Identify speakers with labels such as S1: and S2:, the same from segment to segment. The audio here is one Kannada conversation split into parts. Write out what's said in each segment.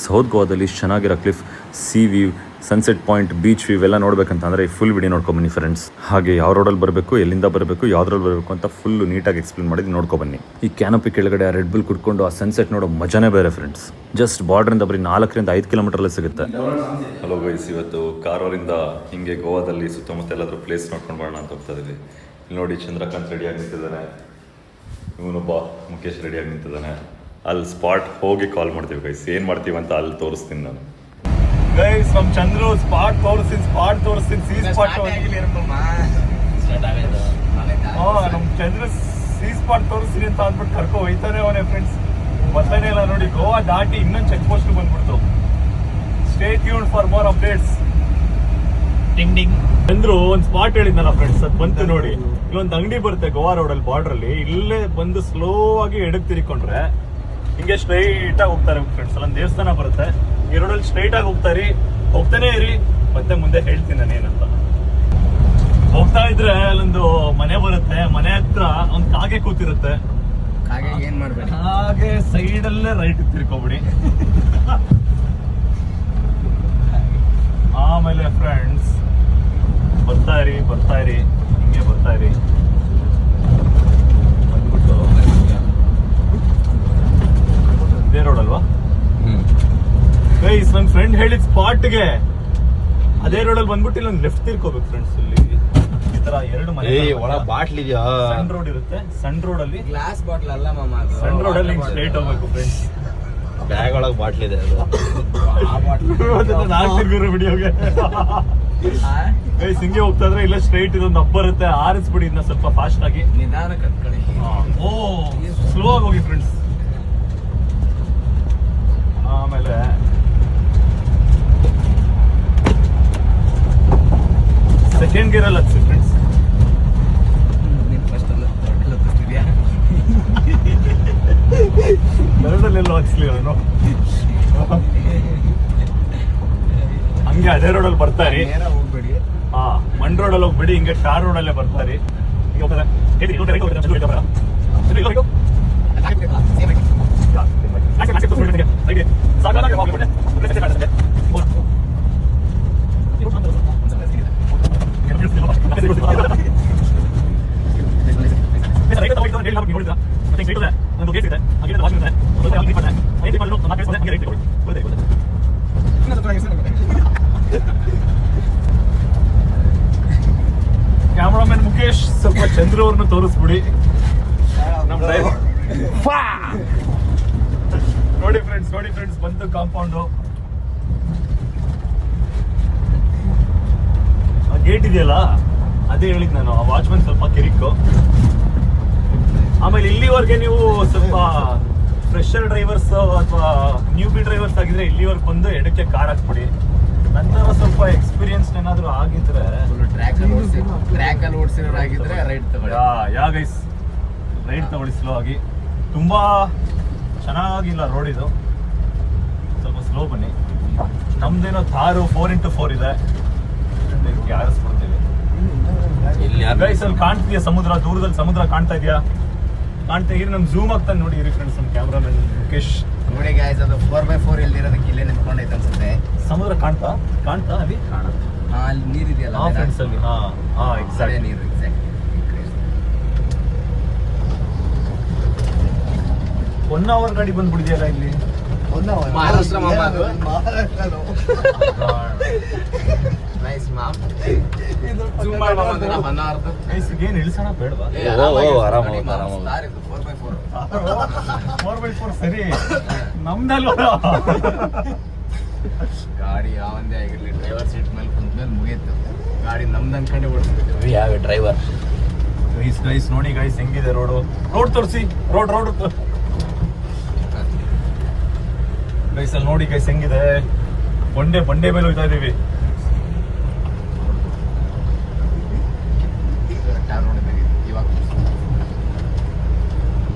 S1: ಸೌತ್ ಗೋವಾದಲ್ಲಿ ಚೆನ್ನಾಗಿರೋ cliff, C view, sunset point, beach view ಎಲ್ಲ ನೋಡ್ಬೇಕಂತಂದರೆ ಫುಲ್ ವಿಡಿಯೋ ನೋಡ್ಕೊಬನ್ನಿ ಫ್ರೆಂಡ್ಸ್. ಹಾಗೆ ಯಾವ ರೋಡಲ್ಲಿ ಬರಬೇಕು, ಎಲ್ಲಿಂದ ಬರಬೇಕು, ಯಾವ್ದ್ರಲ್ಲಿ ಬರಬೇಕು ಅಂತ ಫುಲ್ಲು ನೀಟಾಗಿ ಎಕ್ಸ್ಪ್ಲೇನ್ ಮಾಡಿದ್ದು ನೋಡ್ಕೊಬನ್ನಿ. ಈ ಕ್ಯಾನಪಿ ಕೆಳಗಡೆ ಆ ರೆಡ್ ಬುಲ್ ಕುಡ್ಕೊಂಡು ಆ ಸನ್ಸೆಟ್ ನೋಡೋ ಮಜಾನೇ ಬೇರೆ ಫ್ರೆಂಡ್ಸ್. ಜಸ್ಟ್ ಬಾರ್ಡ್ರಿಂದ ಬರೀ 4 to 5 ಕಿಲೋಮೀಟರ್ಲ್ಲೇ ಸಿಗುತ್ತೆ. ಹಲೋ ಗೈಸ್, ಇವತ್ತು ಕಾರೂರಿಂದ ಹಿಂಗೆ ಗೋವಾದಲ್ಲಿ ಸುತ್ತಮುತ್ತ ಎಲ್ಲಾದರೂ ಪ್ಲೇಸ್ ನೋಡ್ಕೊಂಡು ಬರೋಣ ಅಂತ ಹೋಗ್ತಾ ಇದ್ದೀವಿ. ಇಲ್ಲಿ ನೋಡಿ, ಚಂದ್ರಕಾಂತ್ ರೆಡಿಯಾಗಿ ನಿಂತಿದ್ದಾನೆ, ಇವನೊಬ್ಬ ಮುಖೇಶ್ ರೆಡಿಯಾಗಿ ನಿಂತಿದ್ದಾನೆ. ಅಲ್ಲಿ ಸ್ಪಾಟ್ ಹೋಗಿ ಕಾಲ್ ಮಾಡ್ತೀವಿ ಗೈಸ್. ಏನು ಮಾಡ್ತೀವಿ ಅಂತ ಅಲ್ಲಿ ತೋರಿಸ್ತೀನಿ ನಾನು. ಗೈಸ್, ನಮ್ಮ ಚಂದ್ರು ಸ್ಪಾಟ್ ತೋರಿಸ್ತೀನಿ ಸಿ ಸ್ಪಾಟ್. ನಮ್ಮ ಚಂದ್ರು ಸಿ ಸ್ಪಾಟ್ ತೋರಿಸ್ತೀನಿ ಅಂತ ಅಂದ್ಬಿಟ್ಟು ಕರ್ಕೊ ಹೋಯ್ತಾನೆ ಅವನೇ ಫ್ರೆಂಡ್ಸ್. ಬರ್ತಾನೆ ಇಲ್ಲ ನೋಡಿ, ಗೋವಾ ದಾಟಿ ಇನ್ನೊಂದು ಚೆಕ್ ಪೋಸ್ಟ್ ಬಂದ್ಬಿಡ್ತು. Stay tuned for more updates. ಟಿಂಗ್ ಟಿಂಗ್. ಚಂದ್ರು ಒಂದು ಸ್ಪಾಟ್ ಹೇಳಿದ್ನಲ್ಲ ಫ್ರೆಂಡ್ಸ್, ಅದು ಬಂತು ನೋಡಿ. ಇಲ್ಲೊಂದು ಅಂಗಡಿ ಬರುತ್ತೆ ಗೋವಾ ರೋಡಲ್ಲಿ ಬಾರ್ಡ್ರಲ್ಲಿ. ಇಲ್ಲೇ ಬಂದು ಸ್ಲೋ ಆಗಿ ಎಡಕ್ಕೆ ತಿರ್ಕೊಂಡ್ರೆ ಹಿಂಗೆ ಸ್ಟ್ರೈಟ್ ಆಗಿ ಹೋಗ್ತಾರೆ ಫ್ರೆಂಡ್ಸ್. ಅಲ್ಲೊಂದು ದೇವಸ್ಥಾನ ಬರುತ್ತೆ. ಈ ರೋಡಲ್ಲಿ ಸ್ಟ್ರೈಟ್ ಆಗಿ ಹೋಗ್ತಾನೆ ಇರಿ. ಮತ್ತೆ ಮುಂದೆ ಹೇಳ್ತೀನಿ ನಾನು ಏನಂತ. ಹೋಗ್ತಾ ಇದ್ರೆ ಅಲ್ಲೊಂದು ಮನೆ ಬರುತ್ತೆ. ಮನೆ ಹತ್ರ ಒಂದು ಕಾಗೆ ಕೂತಿರುತ್ತೆ. ಹಾಗೆ ಸೈಡಲ್ಲೇ ರೈಟ್ ತಿರ್ಕೊಬಿಡಿ. ಆಮೇಲೆ ಫ್ರೆಂಡ್ಸ್ ಬರ್ತಾ ಇರಿ ಹಿಂಗೆ ಬರ್ತಾ ಇರಿ. ಬಂದ್ಬಿಟ್ಟು ಇದೇ ರೋಡ್ ಅಲ್ವಾ ಗೈಸ್? ನನ್ನ ಫ್ರೆಂಡ್ ಹೇಳಿದ ಸ್ಪಾಟ್ಗೆ ಅದೇ ರೋಡಲ್ಲಿ ಬಂದ್ಬಿಟ್ಟು ಇಲ್ಲೊಂದು ಲೆಫ್ಟ್ ತಿರ್ಕೋಬೇಕು ಫ್ರೆಂಡ್ಸ್. ಇಲ್ಲಿ ಈ ತರ 2 ಮನೆ ಬಾಟ್ಲ್ ಇದೆಯಾ, ಸಣ್ಣ ರೋಡ್ ಇರುತ್ತೆ. ಸಣ್ಣ ರೋಡ್ ಅಲ್ಲಿ ಗ್ಲಾಸ್ ಬಾಟ್ಲ್ ಅಲ್ಲ ಮಾಮ, ಸಣ್ಣ ರೋಡ್ ಅಲ್ಲಿ ಸ್ಟ್ರೈಟ್ ಹೋಗ್ಬೇಕು ಫ್ರೆಂಡ್ಸ್. ಬ್ಯಾಗ್ ಒಳಗೆ ಬಾಟ್ಲ್ ಇದೆ ನಾನು ತಿರ್ಗಿರೋ ವಿಡಿಯೋಗೆ. ಗೈಸ್, ಹಿಂಗೆ ಹೋಗ್ತಾ ಇದ್ರೆ ಇಲ್ಲ ಸ್ಟ್ರೈಟ್ ಇದೊಂದು ಹಬ್ಬ ಬರುತ್ತೆ. ಆರಿಸ್ಬಿಡಿ ಇದನ್ನ ಸ್ವಲ್ಪ ಫಾಸ್ಟ್ ಆಗಿ. ನಿಧಾನ ಕಟ್ಕೊಳ್ಳಿ. ಓ, ಸ್ಲೋ ಆಗಿ ಹೋಗಿ ಫ್ರೆಂಡ್ಸ್. ಆಮೇಲೆ ಸೆಕೆಂಡ್ ಗೇರ್ ಅಲ್ಲಿ ಹಚ್ಚಿ ಫ್ರೆಂಡ್ಸ್. ಎರಡಲ್ಲೆಲ್ಲೋ ಹಚ್ಚಲಿ ನಾನು. ಹಂಗೆ ಅದೇ ರೋಡಲ್ಲಿ ಬರ್ತಾರಿ. ಹಾ, ಮಣ್ ರೋಡಲ್ಲಿ ಹೋಗ್ಬೇಡಿ, ಹಿಂಗೆ ಟಾರ್ ರೋಡಲ್ಲೇ ಬರ್ತಾರಿ. ಕ್ಯಾಮರಾಮನ್ ಮುಖೇಶ್ ಸ್ವಲ್ಪ ಚಂದ್ರ ಅವ್ರನ್ನ ತೋರಿಸ್ಬಿಡಿ. ನೋಡಿ ಫ್ರೆಂಡ್ಸ್ ಬಂತು ಕಾಂಪೌಂಡು. ಗೇಟ್ ಇದೆಯಲ್ಲ, ಅದೇ ಹೇಳಿದ್ ನಾನು. ಆ ವಾಚ್ಮನ್ ಸ್ವಲ್ಪ ಕಿರಿಕು. ಆಮೇಲೆ ಇಲ್ಲಿವರೆಗೆ ನೀವು ಸ್ವಲ್ಪ ಫ್ರೆಶರ್ ಡ್ರೈವರ್ಸ್ ಅಥವಾ ನ್ಯೂ ಬಿ ಡ್ರೈವರ್ಸ್ ಆಗಿದ್ರೆ ಇಲ್ಲಿವರೆಗೆ ಬಂದು ಎಡಕ್ಕೆ ಕಾರ್ ಹಾಕ್ಬಿಡಿ. ನಂತರ ಸ್ವಲ್ಪ ಎಕ್ಸ್ಪೀರಿಯನ್ಸ್ ಏನಾದ್ರು ಆಗಿದ್ರೆ ಟ್ರ್ಯಾಕ್ ಅಲ್ಲಿ ಓಡಿಸಿರೋರಾಗಿದ್ರೆ ರೈಟ್ ತಗೊಳ್ಳಿ. ಯಾ ಗೈಸ್, ರೈಟ್ ತಗೊಳ್ಳಿ ಸ್ಲೋ ಆಗಿ. ತುಂಬಾ ಚೆನ್ನಾಗಿಲ್ಲ ರೋಡ್ ಇದು, ಸ್ವಲ್ಪ ಸ್ಲೋ ಬನ್ನಿ. ನಮ್ದೇನೋ ಥಾರು 4x4 ಇದೆ. ಆರಿಸ್ಬಿಡ್ತೀವಿ. ಗೈಸ್, ಅಲ್ಲಿ ಕಾಣ್ತಿದ್ಯಾ ಸಮುದ್ರ? ದೂರದಲ್ಲಿ ಸಮುದ್ರ ಕಾಣ್ತಾ ಇದೆಯಾ? ಕಾಣ್ತಾ ಇರಿ. ನಮ್ ಝೂಮ್ ಆಗ್ತಾನೆ ನೋಡಿ ಇರಿ ಫ್ರೆಂಡ್ಸ್. ನಮ್ಮ ಕ್ಯಾಮ್ರಾಮನ್ ಮುಖೇಶ್ ನೋಡಿ ಗೈಸ್, ಅದು 4x4 ಇಲ್ಲಿರೋದಕ್ಕೆ ಇಲ್ಲೇ ನಿಂತ್ಕೊಂಡೈತೆ ಅನ್ಸುತ್ತೆ. ಸಮುದ್ರ ಕಾಣ್ತಾ ಅಲ್ಲಿ ಅಲ್ಲಿ ನೀರಿದೆಯಲ್ಲ ಫ್ರೆಂಡ್ಸ್, ಅಲ್ಲಿ ಎಕ್ಸಾಕ್ಟ್ ನೀರು. ಎಕ್ಸಾಕ್ಟ್ 1 hour ಗಾಡಿ ಬಂದ್ಬಿಡಿದೆಯಲ್ಲ ಇಲ್ಲಿ. ಮಹಾರಾಷ್ಟ್ರ ಮಾಮ, ಅದು ನೈಸ್ ಮಾಮ್. ಜೂಮ್ ಮಾಡಿ ಮಾಮ, ಅದನ್ನ 1 hour ಗೈಸ್. ಏನು ಇಳಿಸೋಣ ಬೇಡವಾ? ಆರಾಮ 4x4 ಸರಿ. ನಮ್ದಲ್ವ ಗಾಡಿ ಯಾವಂದೇ ಆಗಿರ್ಲಿ, ಡ್ರೈವರ್ ಸೀಟ್ ಮೇಲೆ ಕುಂತ್ಮೇಲೆ ಮುಗೀತು. ಗಾಡಿ ನಮ್ದು ಅನ್ಕೊಂಡೆ ಓಡಿಸ್ಬಿಟ್ಟು ಯಾವ ಡ್ರೈವರ್. ಗೈಸ್ ನೋಡಿ ಗೈಸ್, ಹೆಂಗಿದೆ ರೋಡ್ ತೋರಿಸಿ. ರೋಡ್ ಗೈಸ್ ಅಲ್ಲಿ ನೋಡಿ ಗೈಸ್ ಹೆಂಗಿದೆ. ಬಂಡೆ ಮೇಲೆ ಹೋಗ್ತಾ ಇದೀವಿ.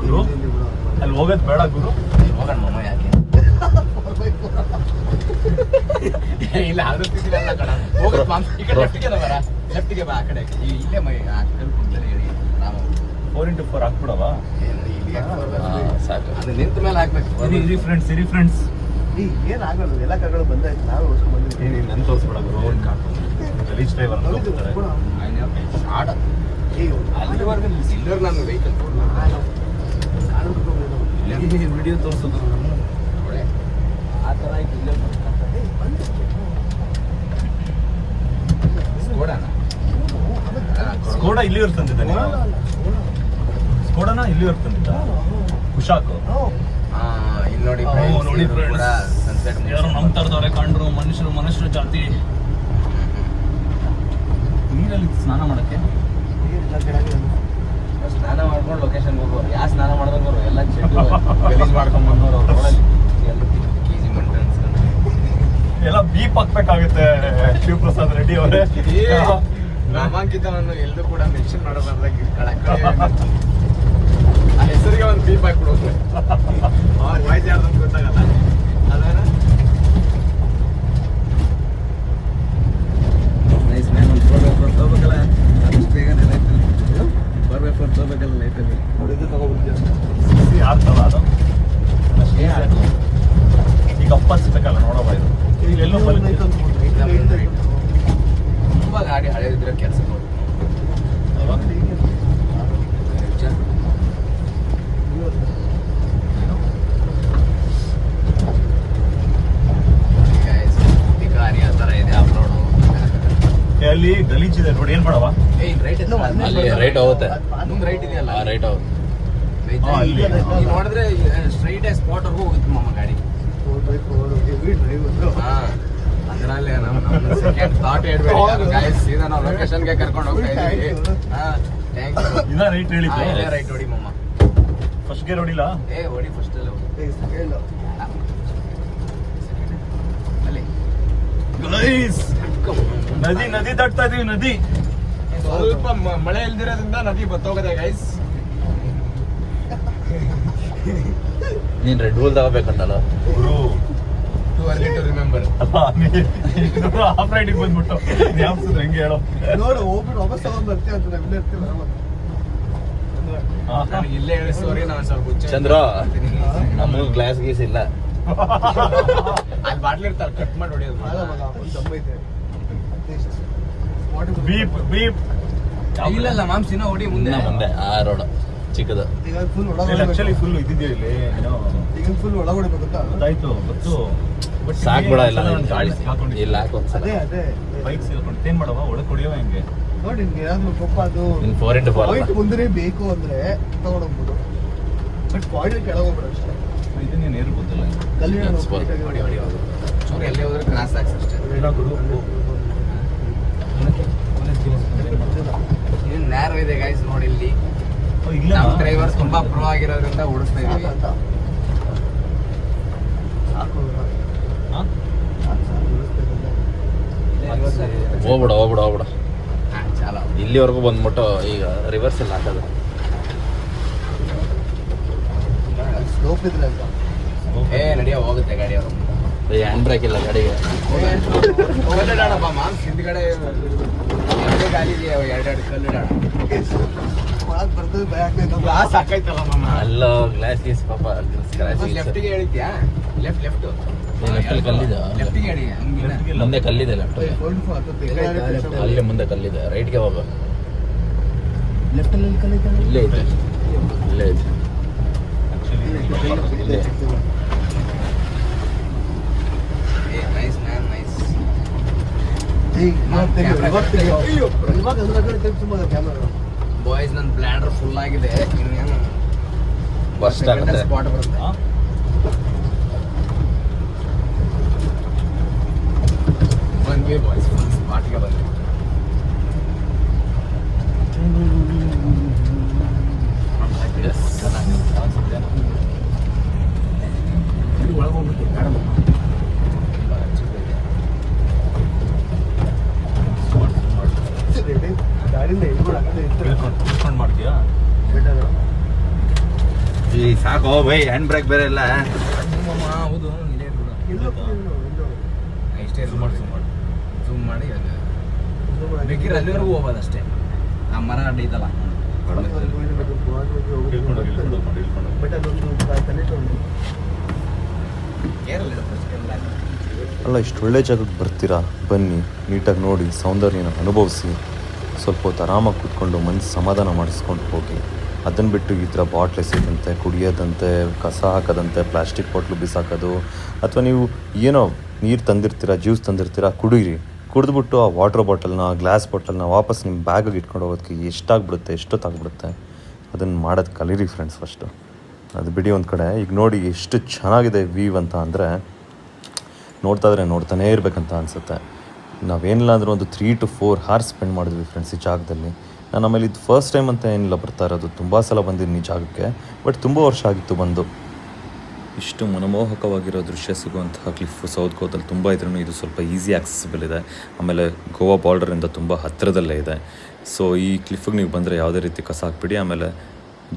S1: ಗುರು ಅಲ್ಲಿ ಹೋಗೋದು ಬೇಡ ಗುರು. ಹೋಗೋಣ ಮಾಮ, ಯಾಕೆ ಇಲ್ಲ ಆಗುತ್ತಿಲ್ಲ ಕಣ. ಹೋಗೋದು ಮಾಮ್, ಈ ಕಡೆ ಲೆಫ್ಟಿಗೆ ಬಾ. ಆ ಕಡೆ ಇಲ್ಲೇ ಮೈ 4x4 ಹಾಕ್ಬಿಡವಾ? ಸಾಕು, ಅದು ನಿಂತ ಮೇಲೆ ಹಾಕ್ಬೇಕು. ಇರಿ ಫ್ರೆಂಡ್ಸ್
S2: ಏನಾಗಲ್ಲ, ಎಲ್ಲ ಕಾರ್ಗಳು ಬಂದಾಯ್ತು, ನಾವೇ ಓಡಿಸ್ಕೊಂಡು ಬಂದಿದ್ದೀವಿ.
S1: ನನ್ನ ತೋರಿಸ್ಬೇಡ ರೋಡ್ ಗಲೀಜ್ ಡ್ರೈವರ್
S2: ಸಿಲ್ಲರ್ ನಾನು ವೆಹಿಕಲ್
S1: ವಿಡಿಯೋ ತೋರಿಸೋದು
S2: ಆ ಥರ
S1: ಸ್ಕೋಡಾ ಇಲ್ಲಿವರೆಗೆ ತಂದಿದ್ದ ನೀವು? ಸ್ಕೋಡಾನ ಇಲ್ಲಿವರೆಗೆ ತಂದಿದ್ದ ಕುಶಾಕ್?
S2: ಇಲ್ಲಿ ನೋಡಿ
S1: ನೋಡಿ
S2: ಸನ್ಸೆಟ್
S1: ಯಾರು ನಮ್ಮ ತರದವ್ರೆ ಕಂಡ್ರು, ಮನುಷ್ಯರು ಜಾತಿ. ನೀರಲ್ಲಿ ಸ್ನಾನ ಮಾಡಕ್ಕೆ
S2: ಸ್ನಾನ ಮಾಡ್ಕೊಂಡು ಲೊಕೇಶನ್ ಹೋಗೋರು. ಯಾರು ಸ್ನಾನ ಮಾಡ್ದಂಗೋರು ಎಲ್ಲ ಚೆಂಡು ಗಲೀಜ್ ಮಾಡ್ಕೊಂಡ್ ಬಂದವ್ರು ಅವ್ರ ರೋಡಲ್ಲಿ ಎಲ್ಲ ಈಸಿ ಮಂಟೆ ಅನ್ಸ್ಕೊಂಡು
S1: ಎಲ್ಲ ಬೀಪ್ ಹಾಕ್ಬೇಕಾಗುತ್ತೆ. ಶಿವಪ್ರಸಾದ್ ರೆಡ್ಡಿ ಅವರೇ
S2: ನಾಮಾಂಕಿತವನ್ನು ಎಲ್ಲೂ ಕೂಡ ಮೆನ್ಷನ್ ಮಾಡಬಾರ್ದಾಗ ಆ ಹೆಸರಿಗೆ ಒಂದು ಬೀಪ್ ಹಾಕ್ಬಿಡೋದು. ಅವ್ರ ವಾಯ್ಸ್ ಯಾರ್ದಂತ ಗೊತ್ತಾಗಲ್ಲ. ಅದೇನ ನೈಸ್ ಮ್ಯಾನ್. ಒಂದು ಫೋಟೋ ತಗೋಬೇಕಲ್ಲ, ಅಷ್ಟು ಬೇಗ ಬರ್ಬೇಕು ತಗೋಬೇಕಲ್ಲ ಲೈಫಲ್ಲಿ. ನೋಡಿದ್ದು ತಗೋಬಿಡ್ತೀವಿ.
S1: ಆಗ್ತಲ್ಲ ಅದು ಈಗ ಅಪ್ಪ ಸಿಕ್ಕಲ್ಲ ನೋಡೋಣ. ಇದು ಎಲ್ಲೋ
S2: ತುಂಬ ಗಾಡಿ ಹಳೆದಿದ್ರೆ ಕೆಲಸ ನೋಡಿ. ಆ ಥರ ಇದೆ ಆಫ್ ರೋಡು.
S1: ಅಲ್ಲಿ ಗಲೀಜಿದೆ ನೋಡಿ, ಏನ್ ಮಾಡವ?
S2: ರೈಟ್ ಹೋಗುತ್ತೆ, ಮುಂದೆ ರೈಟ್ ಇದೆಯಲ್ಲ, ರೈಟ್ ಹೋಗುತ್ತೆ. ನೋಡಿದ್ರೆ ಸ್ಟ್ರೈಟ್ ಆಗಿ ಸ್ಪಾಟ್ವರೆಗೂ ಹೋಗುತ್ತೆ ಮಮ್ಮ ಗಾಡಿ. ಅದರಲ್ಲಿ ನಮ್ಮ ಸೆಕೆಂಡ್ ಥಾಟ್ ಹೇಳ್ಬೇಡಿ ಗಾಯ್ಸ್, ಸೀದಾ ನಾವು ಲೊಕೇಶನ್ಗೆ ಕರ್ಕೊಂಡು ಹೋಗ್ತಾ ಇದ್ದೀವಿ. Thank you.
S1: ಇದ ರೈಟ್ ಹೇಳಿದ್ದು
S2: ರೈಟ್ ಹೊಡಿ ಮಮ್ಮ.
S1: ಫಸ್ಟ್ ಗೇರ್ ಹೊಡಿಲ್ಲ?
S2: ಹೊಡಿ ಫಸ್ಟ್ ಅಲ್ಲಿ ಅಲ್ಲಿ
S1: ಗೈಸ್ ನದಿ ದಾಟ್ತಾ ಇದೀವಿ. ನದಿ
S2: ಸ್ವಲ್ಪ ಮಳೆ ಇಲ್ದಿರೋದ್ರಿಂದ ನದಿ ಬತ್ತೋಗದೆ ಗೈಸ್.
S3: ನೀನ್ ರೆಡ್ ಬುಲ್ ತಗೋಬೇಕಂತಲ್ಲ
S2: ಟು ಅರ್ಲಿ ಟು ರಿಮೆಂಬರ್.
S1: ಆಫ್ ರೈಡಿಗೆ ಬಂದ್ಬಿಟ್ಟು ಜ್ಞಾಪಿಸಿದ್ರೆ ಹೆಂಗೆ ಹೇಳೋ.
S2: ನೋಡು ಹೋಗ್ಬಿಟ್ಟು ವಾಪಸ್ ತಗೊಂಡ್ ಬರ್ತೀವಿ ಅಂತ ನಾವು ಇಲ್ಲೇ ಇರ್ತೀವಿ. ನನಗೆ ಇಲ್ಲೇ ಹೇಳಿಸೋರಿ ನಾನು ಸ್ವಲ್ಪ ಹುಚ್ಚ
S3: ಚಂದ್ರ ನಮಗೂ ಗ್ಲಾಸ್ ಗೀಸ್ ಇಲ್ಲ.
S2: ಅಲ್ಲಿ ಬಾಟ್ಲಿ ಇರ್ತಾರೆ, ಕಟ್ ಮಾಡಿ ಹೊಡಿಯೋದು.
S1: ಬೀಪ್ ಬೀಪ್
S2: ಇಲ್ಲಲ್ಲ ಮಾಂಸಿನ ಹೊಡಿ ಮುಂದೆ
S3: ಮುಂದೆ ಆ ರೋಡ್ ಚಿಕ್ಕದು.
S1: ಆಕ್ಚುಲಿ ಫುಲ್ ಇದ್ದಿದ್ಯಾ ಇಲ್ಲಿ?
S2: ಈಗ ಫುಲ್ ಒಳಗಡೆ ಗೊತ್ತಾ?
S1: ಗೊತ್ತಾಯ್ತು ಗೊತ್ತು.
S3: ಸಾಕ್ಬಿಡ ಇಲ್ಲ ಗಾಡಿ ಇಲ್ಲ ಹಾಕೊಂಡ್ಸಲ
S2: ಅದೇ
S1: ಬೈಕ್ ಸೇರ್ಕೊಂಡು ಏನ್ ಮಾಡವ? ಒಳಗೆ ಹೊಡಿಯವ ಹೆಂಗೆ
S2: ನೋಡಿ. ಏನಾದ್ರು ಕೊಪ್ಪ ಅದು
S3: ಇನ್ 4x4
S2: ಪಾಯಿಂಟ್ ಮುಂದೆ ಬೇಕು ಅಂದ್ರೆ ತಗೊಂಡೋಗ್ಬೋದು, ಬಟ್ ಪಾಯಿಂಟ್ ಕೆಳಗೆ ಹೋಗ್ಬಿಡು ಅಷ್ಟೇ.
S1: ಇದನ್ನೇನು ಏರ್ಬೋದಲ್ಲ?
S2: ಕಲ್ಲಿನ
S3: ಹೊಡಿ ಹೊಡಿ
S2: ಚೂರು ಎಲ್ಲೇ ಹೋದ್ರೆ ಕ್ರಾಸ್ ಆಗ್ಸ್ ಅಷ್ಟೇ. ಇದು ನ್ಯಾರೋ ಇದೆ ಗೈಸ್ ನೋಡಿ. ಇಲ್ಲಿ ನಮ್ಮ ಡ್ರೈವರ್ ತುಂಬಾ ಪ್ರೋ ಆಗಿರೋದ್ರಿಂದ ಓಡಿಸ್ತಾ ಇದೀವಿ.
S3: ಹೋಗ್ಬಿಡ ಇಲ್ಲಿವರೆಗೂ ಬಂದ್ಬಿಟ್ಟು ಈಗ ರಿವರ್ಸ್ ಅಲ್ಲಿ ಹಾಕೋದು.
S2: ಸ್ಲೋಪ್ ಇದ್ರೆ ನಡಿಯೋ ಹೋಗುತ್ತೆ ಗಾಡಿ ಅವರು.
S3: ಹ್ಯಾಂಡ್ ಬ್ರೇಕ್ ಇಲ್ಲ ಗಾಡಿಗೆ.
S2: ಕಲ್ಲಿಡಾಡಪ್ಪ ಮಾನ್ಸ್ ಹಿಂದ್ಗಡೆ ಎರಡೇ ಗಾಡಿ ಇದೆಯಾ, ಎರಡೆರಡು ಕಲ್ಲಿಡಾಡ ಬರ್ತದೆ. ಭಯ ಆಗ್ತೈತೆ, ಗ್ಲಾಸ್ ಹಾಕೈತಲ್ಲ ಮಾಮ.
S3: ಅಲ್ಲೋ ಗ್ಲಾಸ್ ಗೀಸ್ ಪಾಪ
S2: ಲೆಫ್ಟಿಗೆ ಹೇಳಿದ್ಯಾ? ಲೆಫ್ಟ್
S3: ಲೆಫ್ಟಲ್ಲಿ ಕಲ್ಲಿದೆ.
S2: ಲೆಫ್ಟಿಗೆ ಹೇಳಿ.
S3: ಮುಂದೆ ಕಲ್ಲಿದೆ ಲೆಫ್ಟ್ ಅಲ್ಲಿ ಮುಂದೆ ಕಲ್ಲಿದೆ. ರೈಟ್ಗೆ ಹೋಗ್ಬೇಕು.
S2: ಲೆಫ್ಟಲ್ಲಿ ಕಲ್ಲಿದೆ.
S3: ಇಲ್ಲೇ ಇದೆ ಇಲ್ಲೇ ಇದೆ.
S1: Actually
S2: nice man nice. Boys ನನ್ನ ಬ್ಲ್ಯಾಡರ್ ಫುಲ್ ಆಗಿದೆ. ಇನ್ನೇನು
S3: ಬಸ್ ಆಗುತ್ತೆ.
S2: ಸ್ಪಾಟ್ ಬರುತ್ತೆ. ಬಂದ್ವಿ ಬಾಯ್ಸ್, ಸ್ಪಾಟ್ಗೆ ಬಂದ್ವಿ. ಒಳಗೆ ಹೋಗ್ಬಿಟ್ಟು
S1: ತಿಳ್ಕೊಂಡು ಮಾಡ್ತೀಯಾ?
S3: ಈ ಸಾಕು ಬೈ, ಹ್ಯಾಂಡ್ ಬ್ರೇಕ್ ಬೇರೆ ಇಲ್ಲ.
S2: ಹೌದು ಇಷ್ಟೇ ಝೂಮ್ ಮಾಡಿ ಬೇಕಿದ್ರೆ ಅಲ್ಲಿವರೆಗೂ ಹೋಗೋದು ಅಷ್ಟೇ. ಆ ಮರ ಅಡ್ಡ ಐತಲ್ಲ ಕೇರಳ
S1: ಅಲ್ಲ, ಇಷ್ಟು ಒಳ್ಳೆ ಜಾಗಕ್ಕೆ ಬರ್ತೀರಾ, ಬನ್ನಿ, ನೀಟಾಗಿ ನೋಡಿ, ಸೌಂದರ್ಯನ ಅನುಭವಿಸಿ, ಸ್ವಲ್ಪ ಹೊತ್ತು ಆರಾಮಾಗಿ ಕೂತ್ಕೊಂಡು ಮನಸ್ಸು ಸಮಾಧಾನ ಮಾಡಿಸ್ಕೊಂಡು ಹೋಗಿ. ಅದನ್ನು ಬಿಟ್ಟು ಈ ಥರ ಬಾಟ್ಲ್ ಎಸೆದಂತೆ, ಕುಡಿಯೋದಂತೆ, ಕಸ ಹಾಕೋದಂತೆ, ಪ್ಲಾಸ್ಟಿಕ್ ಬಾಟ್ಲು ಬಿಸಾಕೋದು, ಅಥವಾ ನೀವು ಏನೋ ನೀರು ತಂದಿರ್ತೀರ, ಜ್ಯೂಸ್ ತಂದಿರ್ತೀರ, ಕುಡೀರಿ. ಕುಡಿದ್ಬಿಟ್ಟು ಆ ವಾಟರ್ ಬಾಟಲ್ನ, ಗ್ಲಾಸ್ ಬಾಟಲ್ನ ವಾಪಸ್ ನಿಮ್ಮ ಬ್ಯಾಗಿಗೆ ಇಟ್ಕೊಂಡು ಹೋಗೋದಕ್ಕೆ ಎಷ್ಟಾಗ್ಬಿಡುತ್ತೆ, ಎಷ್ಟೊತ್ತಾಗ್ಬಿಡುತ್ತೆ. ಅದನ್ನು ಮಾಡೋದು ಕಲೀರಿ ಫ್ರೆಂಡ್ಸ್ ಫಸ್ಟು. ಅದು ಬಿಡಿ ಒಂದು ಕಡೆ. ಈಗ ನೋಡಿ ಎಷ್ಟು ಚೆನ್ನಾಗಿದೆ ವ್ಯೂ ಅಂತ ಅಂದರೆ, ನೋಡ್ತಾನೇ ಇರಬೇಕಂತ ಅನಿಸುತ್ತೆ. ನಾವೇನಿಲ್ಲ ಅಂದರೂ ಒಂದು 3 to 4 hours ಸ್ಪೆಂಡ್ ಮಾಡಿದ್ವಿ ಫ್ರೆಂಡ್ಸ್ ಈ ಜಾಗದಲ್ಲಿ. ನಾನು ಆಮೇಲೆ ಇದು ಫಸ್ಟ್ ಟೈಮ್ ಅಂತ ಏನಿಲ್ಲ ಬರ್ತಾ ಇರೋದು, ತುಂಬ ಸಲ ಬಂದಿದ್ದೀನಿ ಈ ಜಾಗಕ್ಕೆ, ಬಟ್ ತುಂಬ ವರ್ಷ ಆಗಿತ್ತು ಬಂದು. ಇಷ್ಟು ಮನಮೋಹಕವಾಗಿರೋ ದೃಶ್ಯ ಸಿಗುವಂತಹ ಕ್ಲಿಫ್ ಸೌತ್ ಗೋದಲ್ಲಿ ತುಂಬ ಇದ್ರೂ ಇದು ಸ್ವಲ್ಪ ಈಸಿ ಆಕ್ಸೆಸಿಬಲ್ ಇದೆ. ಆಮೇಲೆ ಗೋವಾ ಬಾರ್ಡರಿಂದ ತುಂಬ ಹತ್ತಿರದಲ್ಲೇ ಇದೆ. ಸೊ ಈ ಕ್ಲಿಫಿಗೆ ನೀವು ಬಂದರೆ ಯಾವುದೇ ರೀತಿ ಕಸ ಹಾಕ್ಬಿಡಿ. ಆಮೇಲೆ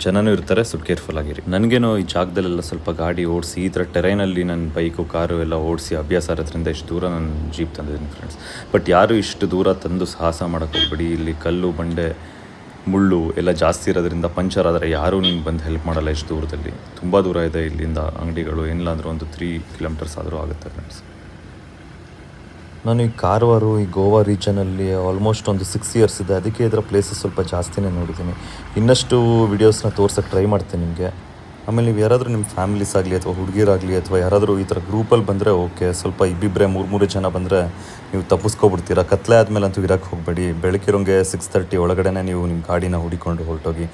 S1: ಜನನೂ ಇರ್ತಾರೆ, ಸ್ವಲ್ಪ ಕೇರ್ಫುಲ್ ಆಗಿರಿ. ನನಗೇನೋ ಈ ಜಾಗದಲ್ಲೆಲ್ಲ ಸ್ವಲ್ಪ ಗಾಡಿ ಓಡಿಸಿ, ಈ ಥರ ಟೆರೈನಲ್ಲಿ ನನ್ನ ಬೈಕು ಕಾರು ಎಲ್ಲ ಓಡಿಸಿ ಅಭ್ಯಾಸ ಇರೋದ್ರಿಂದ ಇಷ್ಟು ದೂರ ನಾನು ಜೀಪ್ ತಂದಿದ್ದೀನಿ ಫ್ರೆಂಡ್ಸ್. ಬಟ್ ಯಾರು ಇಷ್ಟು ದೂರ ತಂದು ಸಾಹಸ ಮಾಡೋಕ್ಕೆ ಹೋಗ್ಬಿಡಿ. ಇಲ್ಲಿ ಕಲ್ಲು ಬಂಡೆ ಮುಳ್ಳು ಎಲ್ಲ ಜಾಸ್ತಿ ಇರೋದ್ರಿಂದ ಪಂಚರ್ ಆದರೆ ಯಾರೂ ನಿಮ್ಗೆ ಬಂದು ಹೆಲ್ಪ್ ಮಾಡಲ್ಲ. ಇಷ್ಟು ದೂರದಲ್ಲಿ ತುಂಬ ದೂರ ಇದೆ ಇಲ್ಲಿಂದ ಅಂಗಡಿಗಳು, ಏನಿಲ್ಲ ಅಂದರೂ ಒಂದು 3 kilometers ಆದರೂ ಆಗುತ್ತೆ ಫ್ರೆಂಡ್ಸ್. ನಾನು ಈ ಕಾರವಾರ, ಈ ಗೋವಾ ರೀಜನಲ್ಲಿ ಆಲ್ಮೋಸ್ಟ್ ಒಂದು 6 years ಇದೆ. ಅದಕ್ಕೆ ಇದರ ಪ್ಲೇಸಸ್ ಸ್ವಲ್ಪ ಜಾಸ್ತಿನೇ ನೋಡಿದ್ದೀನಿ. ಇನ್ನಷ್ಟು ವೀಡಿಯೋಸ್ನ ತೋರ್ಸೋಕ್ಕೆ ಟ್ರೈ ಮಾಡ್ತೀನಿ ನಿಮಗೆ. ಆಮೇಲೆ ನೀವು ಯಾರಾದರೂ ನಿಮ್ಮ ಫ್ಯಾಮಿಲೀಸ್ ಆಗಲಿ ಅಥವಾ ಹುಡುಗಿರಾಗಲಿ ಅಥವಾ ಯಾರಾದರೂ ಈ ಥರ ಗ್ರೂಪಲ್ಲಿ ಬಂದರೆ ಓಕೆ. ಸ್ವಲ್ಪ ಇಬ್ಬಿಬ್ಬರೇ 3 ಜನ ಬಂದರೆ ನೀವು ತಪ್ಪಿಸ್ಕೊಬಿಡ್ತೀರಾ. ಕತ್ಲೆ ಆದಮೇಲೆ ಅಂತೂ ಇರೋಕ್ಕೆ ಹೋಗಬೇಡಿ. ಬೆಳಕಿರೋಂಗೆ 6:30 ಒಳಗಡೆ ನೀವು ನಿಮ್ಮ ಗಾಡಿನ ಹುಡಿಕೊಂಡು ಹೊರಟೋಗಿ.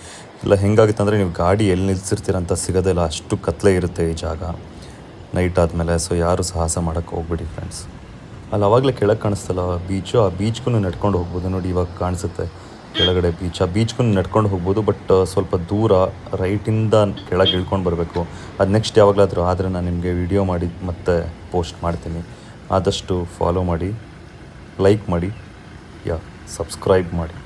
S1: ಇಲ್ಲ ಹೆಂಗಾಗುತ್ತೆ ಅಂದರೆ ನೀವು ಗಾಡಿ ಎಲ್ಲಿ ನಿಲ್ಸಿರ್ತೀರ ಅಂತ ಸಿಗೋದಿಲ್ಲ, ಅಷ್ಟು ಕತ್ಲೆ ಇರುತ್ತೆ ಈ ಜಾಗ ನೈಟ್ ಆದಮೇಲೆ. ಸೊ ಯಾರು ಸಾಹಸ ಮಾಡೋಕ್ಕೆ ಹೋಗ್ಬೇಡಿ ಫ್ರೆಂಡ್ಸ್. ಅಲ್ಲಿ ಆವಾಗಲೇ ಕೆಳಗೆ ಕಾಣಿಸ್ತಲ್ಲ ಬೀಚು, ಆ ಬೀಚ್ಗೂ ನಡ್ಕೊಂಡು ಹೋಗ್ಬೋದು. ನೋಡಿ ಇವಾಗ ಕಾಣಿಸುತ್ತೆ ಕೆಳಗಡೆ ಬೀಚ್. ಆ ಬೀಚ್ಗೂ ನಡ್ಕೊಂಡು ಹೋಗ್ಬೋದು, ಬಟ್ ಸ್ವಲ್ಪ ದೂರ ರೈಟಿಂದ ಕೆಳಗೆ ಇಳ್ಕೊಂಡು ಬರಬೇಕು. ಅದು ನೆಕ್ಸ್ಟ್ ಯಾವಾಗಲಾದರೂ ಆದರೆ ನಾನು ನಿಮಗೆ ವಿಡಿಯೋ ಮಾಡಿ ಮತ್ತೆ ಪೋಸ್ಟ್ ಮಾಡ್ತೀನಿ. ಆದಷ್ಟು ಫಾಲೋ ಮಾಡಿ, ಲೈಕ್ ಮಾಡಿ, ಸಬ್ಸ್ಕ್ರೈಬ್ ಮಾಡಿ.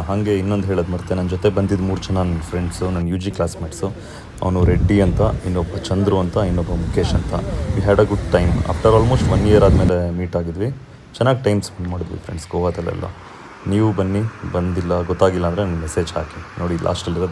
S1: ಹಾಗೆ ಇನ್ನೊಂದು ಹೇಳೋದು ಮರ್ತೆ, ನನ್ನ ಜೊತೆ ಬಂದಿದ್ದು 3 ಜನ ನನ್ನ ಫ್ರೆಂಡ್ಸು, ನನ್ನ UG ಕ್ಲಾಸ್ಮೇಟ್ಸು. ಅವನು ರೆಡ್ಡಿ ಅಂತ, ಇನ್ನೊಬ್ಬ ಚಂದ್ರು ಅಂತ, ಇನ್ನೊಬ್ಬ ಮುಖೇಶ್ ಅಂತ. We had a good time. After almost 1 year ಆದಮೇಲೆ ಮೀಟ್ ಆಗಿದ್ವಿ. ಚೆನ್ನಾಗಿ ಟೈಮ್ ಸ್ಪೆಂಡ್ ಮಾಡಿದ್ವಿ ಫ್ರೆಂಡ್ಸ್ ಗೋವಾದಲ್ಲೆಲ್ಲ. ನೀವು ಬನ್ನಿ, ಬಂದಿಲ್ಲ ಗೊತ್ತಾಗಿಲ್ಲ ಅಂದರೆ ನನಗೆ ಮೆಸೇಜ್ ಹಾಕಿ. ನೋಡಿ ಲಾಸ್ಟಲ್ಲಿರೋದು